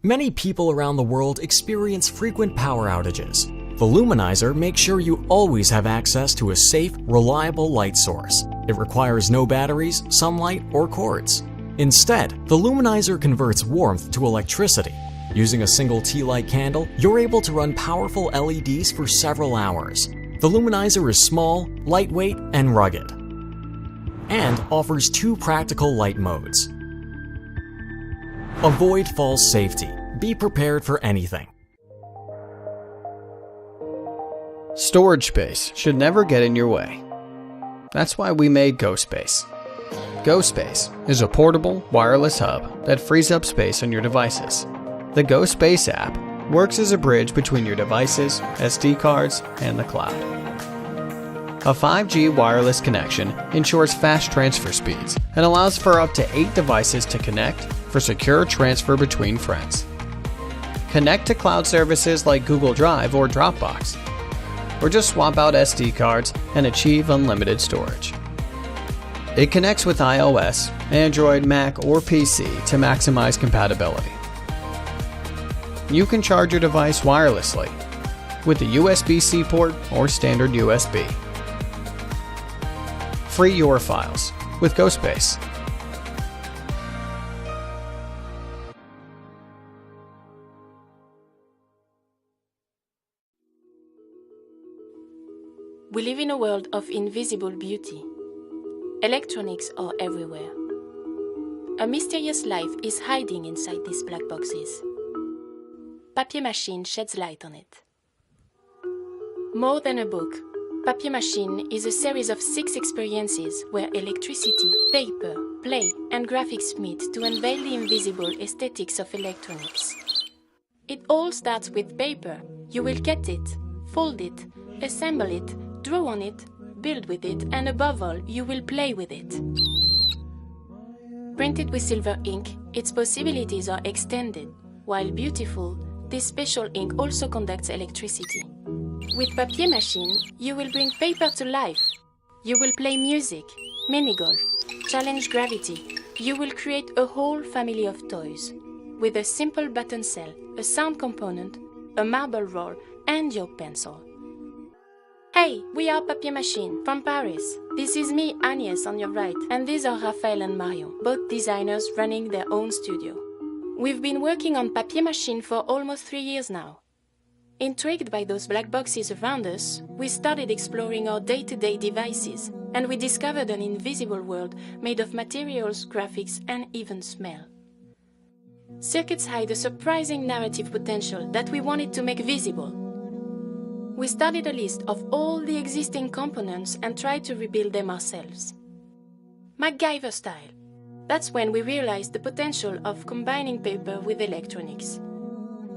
Many people around the world experience frequent power outages. The Luminiser makes sure you always have access to a safe, reliable light source. It requires no batteries, sunlight, or cords. Instead, the Luminiser converts warmth to electricity. Using a single tea light candle, you're able to run powerful LEDs for several hours. The Luminiser is small, lightweight, and rugged, and offers 2 practical light modes. Avoid false safety. Be prepared for anything. Storage space should never get in your way. That's why we made GOSPACE. GOSPACE is a portable, wireless hub that frees up space on your devices. The GOSPACE app works as a bridge between your devices, SD cards, and the cloud. A 5G wireless connection ensures fast transfer speeds and allows for up to 8 devices to connect for secure transfer between friends. Connect to cloud services like Google Drive or Dropbox, or just swap out SD cards and achieve unlimited storage. It connects with iOS, Android, Mac, or PC to maximize compatibility. You can charge your device wirelessly with a USB-C port or standard USB. Free your files with GOSPACE. We live in a world of invisible beauty. Electronics are everywhere. A mysterious life is hiding inside these black boxes. Papier Machine sheds light on it. More than a book, Papier Machine is a series of 6 experiences where electricity, paper, play, and graphics meet to unveil the invisible aesthetics of electronics. It all starts with paper. You will get it, fold it, assemble it, draw on it, build with it, and above all, you will play with it. Printed with silver ink, its possibilities are extended. While beautiful, this special ink also conducts electricity. With Papier Machine, you will bring paper to life. You will play music, mini-golf, challenge gravity. You will create a whole family of toys. With a simple button cell, a sound component, a marble roll, and your pencil. Hey, we are Papier Machine from Paris. This is me, Agnès, on your right, and these are Raphaël and Mario, both designers running their own studio. We've been working on Papier Machine for almost 3 years now. Intrigued by those black boxes around us, we started exploring our day-to-day devices, and we discovered an invisible world made of materials, graphics, and even smell. Circuits hide a surprising narrative potential that we wanted to make visible. We started a list of all the existing components and tried to rebuild them ourselves. MacGyver style. That's when we realized the potential of combining paper with electronics.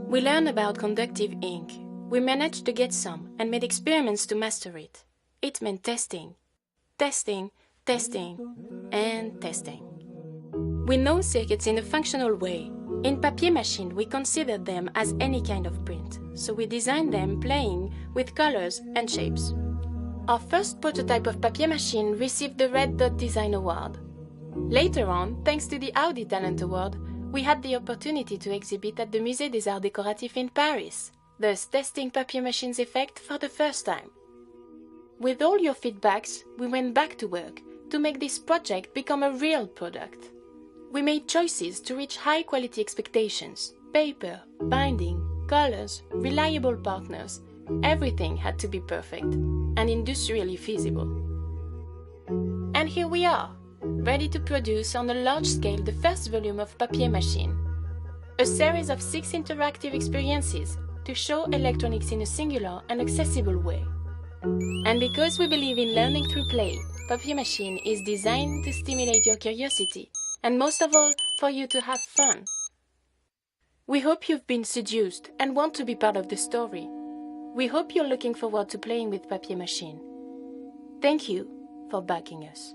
We learned about conductive ink. We managed to get some and made experiments to master it. It meant testing, testing, testing, and testing. We know circuits in a functional way. In Papier Machine, we considered them as any kind of print, so we designed them playing with colors and shapes. Our first prototype of Papier Machine received the Red Dot Design Award. Later on, thanks to the Audi Talent Award, we had the opportunity to exhibit at the Musée des Arts Décoratifs in Paris, thus testing Papier Machine's effect for the first time. With all your feedbacks, we went back to work to make this project become a real product. We made choices to reach high-quality expectations. Paper, binding, colors, reliable partners. Everything had to be perfect and industrially feasible. And here we are, ready to produce on a large scale the first volume of Papier Machine. A series of 6 interactive experiences to show electronics in a singular and accessible way. And because we believe in learning through play, Papier Machine is designed to stimulate your curiosity, and most of all, for you to have fun. We hope you've been seduced and want to be part of the story. We hope you're looking forward to playing with Papier Machine. Thank you for backing us.